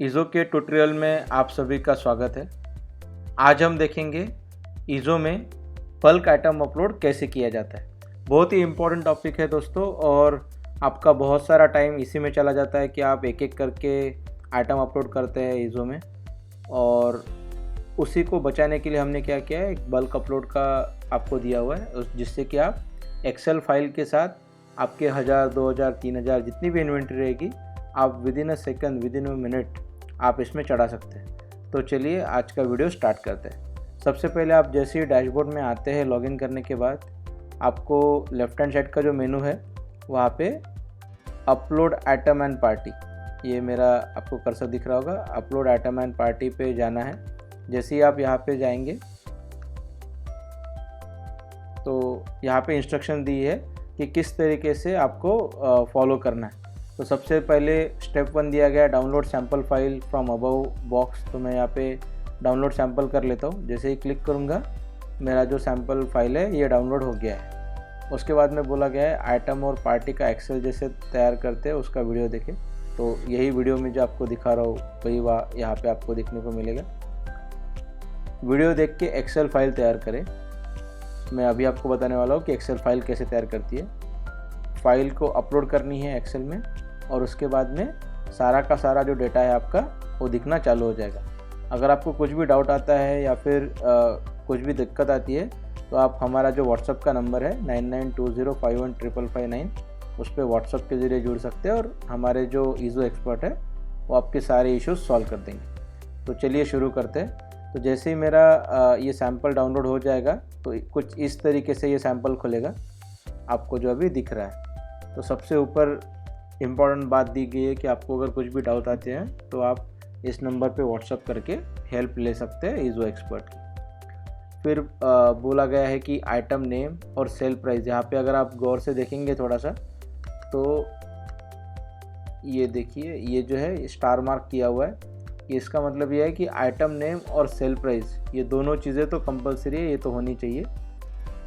ईज़ो के ट्यूटोरियल में आप सभी का स्वागत है। आज हम देखेंगे ईज़ो में बल्क आइटम अपलोड कैसे किया जाता है। बहुत ही इम्पोर्टेंट टॉपिक है दोस्तों, और आपका बहुत सारा टाइम इसी में चला जाता है कि आप एक एक करके आइटम अपलोड करते हैं ईज़ो में, और उसी को बचाने के लिए हमने क्या किया है, एक बल्क अपलोड का आपको दिया हुआ है, जिससे कि आप एक्सेल फाइल के साथ आपके 1000, 2000, 3000 जितनी भी इन्वेंट्री रहेगी, आप within a second, within a minute आप इसमें चढ़ा सकते हैं। तो चलिए आज का वीडियो स्टार्ट करते हैं। सबसे पहले आप जैसे ही डैशबोर्ड में आते हैं, लॉगिन करने के बाद आपको लेफ्ट हैंड साइड का जो मेनू है वहाँ पे अपलोड आइटम एंड पार्टी, ये मेरा आपको कर्सर दिख रहा होगा, अपलोड आइटम एंड पार्टी पे जाना है। जैसे ही आप यहाँ पे जाएंगे तो यहाँ पे इंस्ट्रक्शन दी है कि किस तरीके से आपको फॉलो करना है। तो सबसे पहले स्टेप 1 दिया गया, download sample file from above box. तो मैं यहाँ पे डाउनलोड सैम्पल कर लेता हूँ। जैसे ही क्लिक करूँगा मेरा जो सैम्पल फाइल है ये डाउनलोड हो गया है। उसके बाद में बोला गया है आइटम और पार्टी का एक्सेल जैसे तैयार करते हैं उसका वीडियो देखें। तो यही वीडियो में जो आपको दिखा रहा हूँ वही यहाँ पे आपको देखने को मिलेगा। वीडियो देख के एक्सेल फाइल तैयार करें। मैं अभी आपको बताने वाला हूँ कि एक्सेल फाइल कैसे तैयार करती है। फाइल को अपलोड करनी है एक्सेल में, और उसके बाद में सारा का सारा जो डेटा है आपका वो दिखना चालू हो जाएगा। अगर आपको कुछ भी डाउट आता है या फिर कुछ भी दिक्कत आती है तो आप हमारा जो व्हाट्सअप का नंबर है 9920515559, उस पर व्हाट्सअप के ज़रिए जुड़ सकते हैं, और हमारे जो ईज़ो एक्सपर्ट है वो आपके सारे इश्यूज सॉल्व कर देंगे। तो चलिए शुरू करते हैं। तो जैसे ही मेरा ये सैम्पल डाउनलोड हो जाएगा तो कुछ इस तरीके से ये सैम्पल खुलेगा आपको जो अभी दिख रहा है। तो सबसे ऊपर इम्पॉर्टेंट बात दी गई है कि आपको अगर कुछ भी डाउट आते हैं तो आप इस नंबर पे व्हाट्सअप करके हेल्प ले सकते हैं ईज़ो एक्सपर्ट की। फिर बोला गया है कि आइटम नेम और सेल प्राइस। यहाँ पे अगर आप गौर से देखेंगे थोड़ा सा तो ये देखिए, ये जो है स्टार मार्क किया हुआ है, इसका मतलब ये है कि आइटम नेम और सेल प्राइस ये दोनों चीज़ें तो कंपलसरी है, ये तो होनी चाहिए।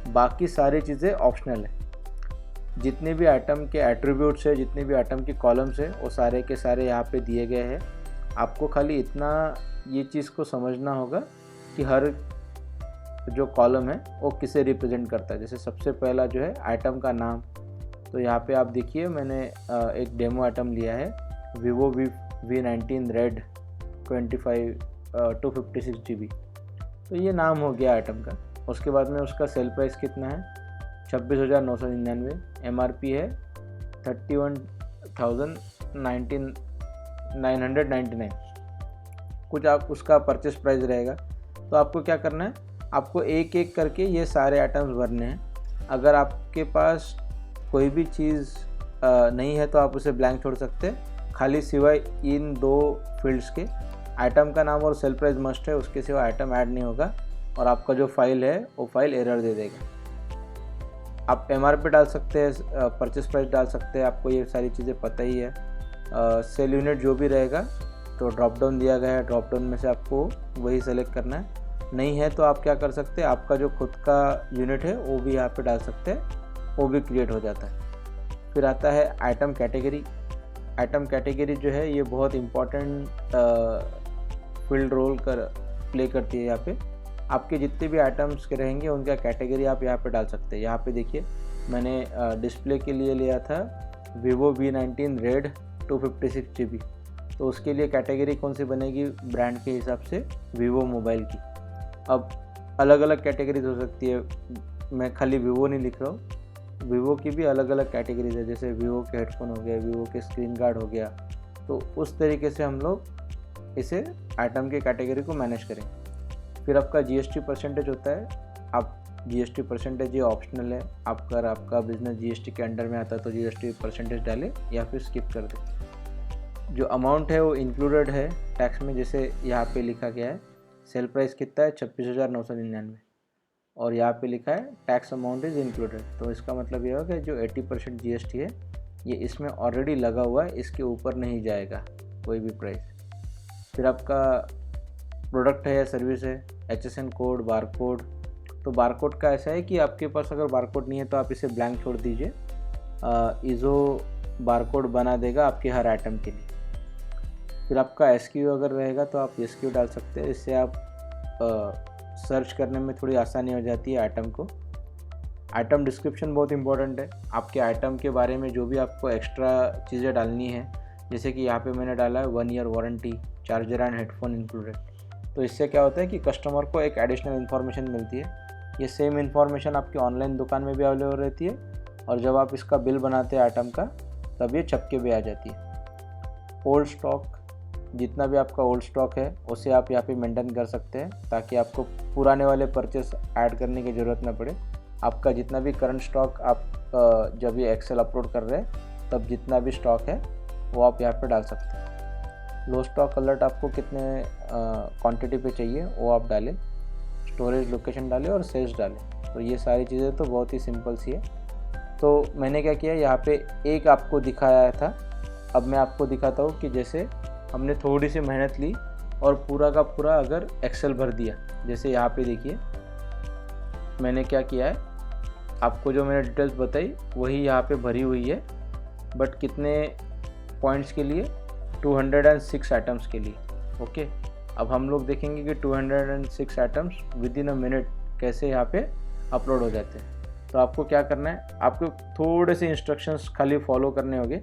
बाकी सारी चीज़ें ऑप्शनल है। जितने भी आइटम के एट्रीब्यूट्स है, जितने भी आइटम के कॉलम्स है, वो सारे के सारे यहाँ पे दिए गए हैं। आपको खाली इतना ये चीज़ को समझना होगा कि हर जो कॉलम है वो किसे रिप्रेजेंट करता है। जैसे सबसे पहला जो है आइटम का नाम, तो यहाँ पे आप देखिए मैंने एक डेमो आइटम लिया है, Vivo V19 रेड 256 GB। तो ये नाम हो गया आइटम का। उसके बाद में उसका सेल प्राइस कितना है, 26,999। MRP है 31,999। कुछ आप उसका परचेस प्राइस रहेगा। तो आपको क्या करना है, आपको एक एक करके ये सारे आइटम्स भरने हैं। अगर आपके पास कोई भी चीज़ नहीं है तो आप उसे ब्लैंक छोड़ सकते हैं, खाली सिवाय इन दो फील्ड्स के। आइटम का नाम और सेल प्राइस मस्ट है, उसके सिवा आइटम ऐड नहीं होगा, और आपका जो फाइल है वो फाइल एरर दे देगा। आप MRP डाल सकते हैं, परचेस प्राइस डाल सकते हैं, आपको ये सारी चीज़ें पता ही है। सेल यूनिट जो भी रहेगा तो ड्रॉप डाउन दिया गया है, ड्रॉप डाउन में से आपको वही सेलेक्ट करना है। नहीं है तो आप क्या कर सकते हैं, आपका जो खुद का यूनिट है वो भी यहाँ पे डाल सकते हैं, वो भी क्रिएट हो जाता है। फिर आता है आइटम कैटेगरी। आइटम कैटेगरी जो है ये बहुत इम्पॉर्टेंट फील्ड रोल प्ले करती है। यहाँ पे आपके जितने भी आइटम्स के रहेंगे उनका कैटेगरी आप यहाँ पे डाल सकते हैं। यहाँ पे देखिए मैंने डिस्प्ले के लिए लिया था Vivo V19 रेड 256 GB। तो उसके लिए कैटेगरी कौन सी बनेगी, ब्रांड के हिसाब से वीवो मोबाइल की। अब अलग अलग कैटेगरीज हो सकती है, मैं खाली वीवो नहीं लिख रहा हूँ, वीवो की भी अलग अलग कैटेगरीज है। जैसे वीवो के हेडफोन हो गया, वीवो के स्क्रीन गार्ड हो गया। तो उस तरीके से हम लोग इसे आइटम के कैटेगरी को मैनेज करेंगे। फिर आपका GST परसेंटेज होता है। आप GST परसेंटेज ये ऑप्शनल है, अगर आपका बिजनेस GST के अंडर में आता है तो GST परसेंटेज डालें या फिर स्किप कर दें। जो अमाउंट है वो इंक्लूडेड है टैक्स में, जैसे यहाँ पे लिखा गया है सेल प्राइस कितना है 26,999, और यहाँ पे लिखा है टैक्स अमाउंट इज़ इंक्लूडेड। तो इसका मतलब ये होगा कि जो 80% GST है ये इसमें ऑलरेडी लगा हुआ है, इसके ऊपर नहीं जाएगा कोई भी प्राइस। फिर आपका प्रोडक्ट है या सर्विस है, HSN कोड, बारकोड। तो बारकोड का ऐसा है कि आपके पास अगर बारकोड नहीं है तो आप इसे ब्लैंक छोड़ दीजिए, ईज़ो बारकोड बना देगा आपके हर आइटम के लिए। फिर आपका SKU अगर रहेगा तो आप SKU डाल सकते हैं। इससे आप सर्च करने में थोड़ी आसानी हो जाती है आइटम को। आइटम डिस्क्रिप्शन बहुत इंपॉर्टेंट है। आपके आइटम के बारे में जो भी आपको एक्स्ट्रा चीज़ें डालनी है, जैसे कि यहाँ पे मैंने डाला है 1 year warranty, charger and headphone included. तो इससे क्या होता है कि कस्टमर को एक एडिशनल इन्फॉर्मेशन मिलती है। ये सेम इन्फॉर्मेशन आपकी ऑनलाइन दुकान में भी अवेलेबल रहती है, और जब आप इसका बिल बनाते हैं आइटम का, तब ये चपके पे आ जाती है। ओल्ड स्टॉक, जितना भी आपका ओल्ड स्टॉक है उसे आप यहाँ पे मेंटेन कर सकते हैं, ताकि आपको पुराने वाले परचेस ऐड करने की ज़रूरत ना पड़े। आपका जितना भी करंट स्टॉक आप जब ये एक्सेल अपलोड कर रहे हैं, तब जितना भी स्टॉक है वो आप यहाँ पे डाल सकते हैं। लो स्टॉक अलर्ट आपको कितने क्वांटिटी पे चाहिए वो आप डालें, स्टोरेज लोकेशन डालें और सेल्स डालें। तो ये सारी चीज़ें तो बहुत ही सिंपल सी है। तो मैंने क्या किया, यहाँ पे एक आपको दिखाया था, अब मैं आपको दिखाता हूँ कि जैसे हमने थोड़ी सी मेहनत ली और पूरा का पूरा अगर एक्सेल भर दिया। जैसे यहाँ पे देखिए मैंने क्या किया है, आपको जो मैंने डिटेल्स बताई वही यहाँ पे भरी हुई है, बट कितने पॉइंट्स के लिए, 206 आइटम्स के लिए। ओके, अब हम लोग देखेंगे कि 206 items with in a minute कैसे यहाँ पे अपलोड हो जाते हैं। तो आपको क्या करना है, आपको थोड़े से इंस्ट्रक्शंस खाली फॉलो करने होंगे।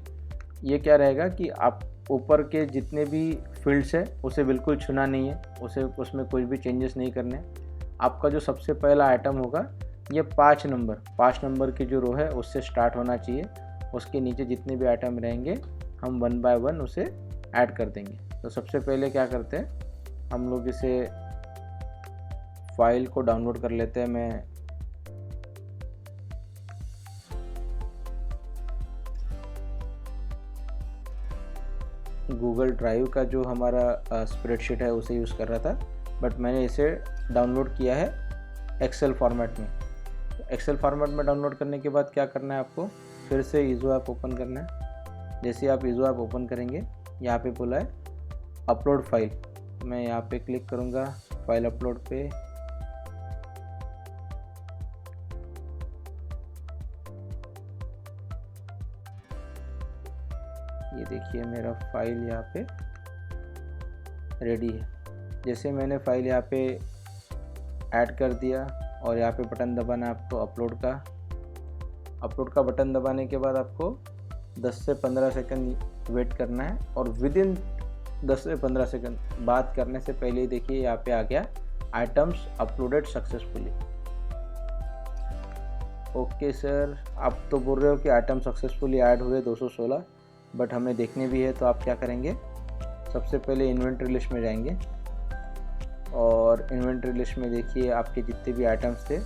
ये क्या रहेगा कि आप ऊपर के जितने भी फील्ड्स है उसे बिल्कुल छूना नहीं है, उसमें कोई भी चेंजेस नहीं करने। आपका जो सबसे पहला आइटम होगा ये 5 नंबर की जो रो है उससे स्टार्ट होना चाहिए। उसके नीचे जितने भी आइटम रहेंगे हम 1 बाय 1 उसे ऐड कर देंगे। तो सबसे पहले क्या करते हैं, हम लोग इसे फाइल को डाउनलोड कर लेते हैं। मैं गूगल ड्राइव का जो हमारा स्प्रेडशीट है उसे यूज़ कर रहा था, बट मैंने इसे डाउनलोड किया है एक्सेल फॉर्मेट में। एक्सेल फॉर्मेट में डाउनलोड करने के बाद क्या करना है, आपको फिर से ईज़ो ऐप ओपन करना है। जैसे आप ईज़ो ऐप ओपन करेंगे, यहाँ पे बोला है अपलोड फाइल। मैं यहाँ पे क्लिक करूँगा फाइल अपलोड पे। ये देखिए मेरा फाइल यहाँ पे रेडी है। जैसे मैंने फाइल यहाँ पे ऐड कर दिया और यहाँ पे बटन दबाना है आपको अपलोड का बटन दबाने के बाद आपको 10 से 15 सेकंड वेट करना है, और विद इन 10 से 15 सेकंड बात करने से पहले ही देखिए यहाँ पे आ गया items uploaded successfully. Okay sir, आप तो बोल रहे हो कि आइटम सक्सेसफुली ऐड हुए 216, बट हमें देखने भी है। तो आप क्या करेंगे, सबसे पहले इन्वेंट्री लिस्ट में जाएंगे, और इन्वेंट्री लिस्ट में देखिए आपके जितने भी आइटम्स थे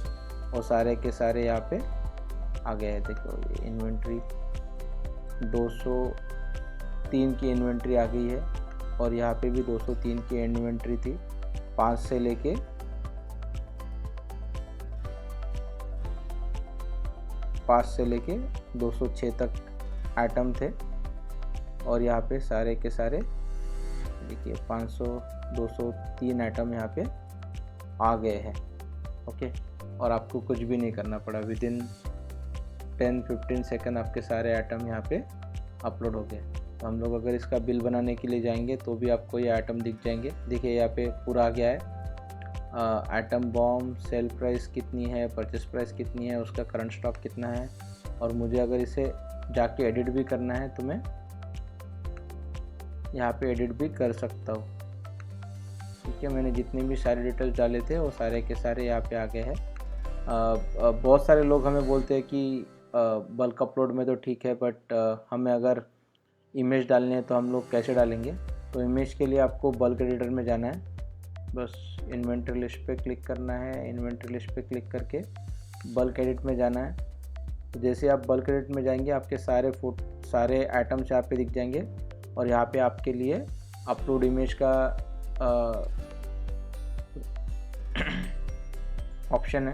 वो सारे के सारे यहाँ पे आ गए हैं। देखो ये इन्वेंट्री 203 की इन्वेंट्री आ गई है, और यहाँ पे भी 203 की इन्वेंट्री थी। 5 से लेके 206 तक आइटम थे, और यहाँ पे सारे के सारे देखिए 500 203 आइटम यहाँ पे आ गए हैं। ओके, और आपको कुछ भी नहीं करना पड़ा, विद इन 10-15 सेकंड आपके सारे आइटम यहाँ पे अपलोड हो गए। तो हम लोग अगर इसका बिल बनाने के लिए जाएंगे तो भी आपको ये आइटम दिख जाएंगे। देखिए यहाँ पे पूरा आ गया है, आइटम बॉम्ब, सेल प्राइस कितनी है, परचेस प्राइस कितनी है, उसका करंट स्टॉक कितना है। और मुझे अगर इसे जाके एडिट भी करना है तो मैं यहाँ पे एडिट भी कर सकता हूँ। ठीक है, मैंने जितने भी सारे डिटेल्स डाले थे वो सारे के सारे यहाँ पे आ गए हैं। बहुत सारे लोग हमें बोलते हैं कि बल्क अपलोड में तो ठीक है, बट हमें अगर इमेज डालनी है तो हम लोग कैसे डालेंगे। तो इमेज के लिए आपको बल्क एडिटर में जाना है, बस इन्वेंट्री लिस्ट पे क्लिक करना है। इन्वेंट्री लिस्ट पे क्लिक करके बल्क एडिट में जाना है। तो जैसे आप बल्क एडिट में जाएंगे आपके सारे आइटम्स यहाँ पे दिख जाएंगे, और यहाँ पे आपके लिए अपलोड इमेज का ऑप्शन है।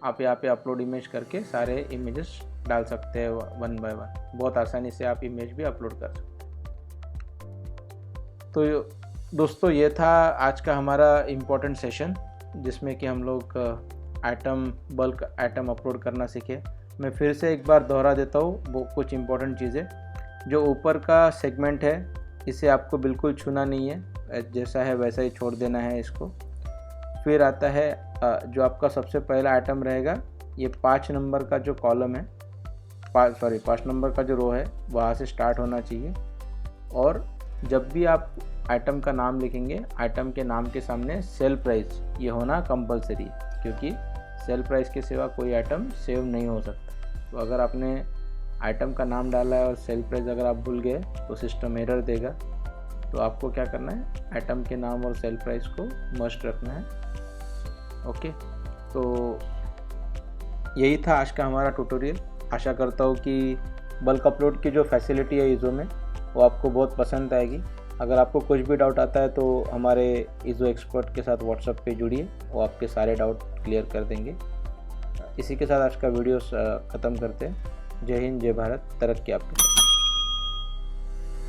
आप यहाँ पे अपलोड इमेज करके सारे इमेजेस डाल सकते हैं 1 बाय 1। बहुत आसानी से आप इमेज भी अपलोड कर सकते हैं। तो दोस्तों ये था आज का हमारा इम्पोर्टेंट सेशन, जिसमें कि हम लोग बल्क आइटम अपलोड करना सीखे। मैं फिर से एक बार दोहरा देता हूँ वो कुछ इम्पोर्टेंट चीज़ें। जो ऊपर का सेगमेंट है इसे आपको बिल्कुल छूना नहीं है, जैसा है वैसा ही छोड़ देना है इसको। फिर आता है जो आपका सबसे पहला आइटम रहेगा, ये 5 नंबर का जो कॉलम है, 5 नंबर का जो रो है वहाँ से स्टार्ट होना चाहिए। और जब भी आप आइटम का नाम लिखेंगे, आइटम के नाम के सामने सेल प्राइस ये होना कंपलसरी है, क्योंकि सेल प्राइस के सिवा कोई आइटम सेव नहीं हो सकता। तो अगर आपने आइटम का नाम डाला है और सेल प्राइस अगर आप भूल गए तो सिस्टम एरर देगा। तो आपको क्या करना है, आइटम के नाम और सेल प्राइस को मस्ट रखना है। ओके, तो यही था आज का हमारा ट्यूटोरियल। आशा करता हूँ कि बल्क अपलोड की जो फैसिलिटी है ईज़ो में वो आपको बहुत पसंद आएगी। अगर आपको कुछ भी डाउट आता है तो हमारे ईज़ो एक्सपर्ट के साथ व्हाट्सएप पे जुड़िए, वो आपके सारे डाउट क्लियर कर देंगे। इसी के साथ आज का वीडियो ख़त्म करते हैं। जय हिंद, जय भारत, तरक्की आपके साथ।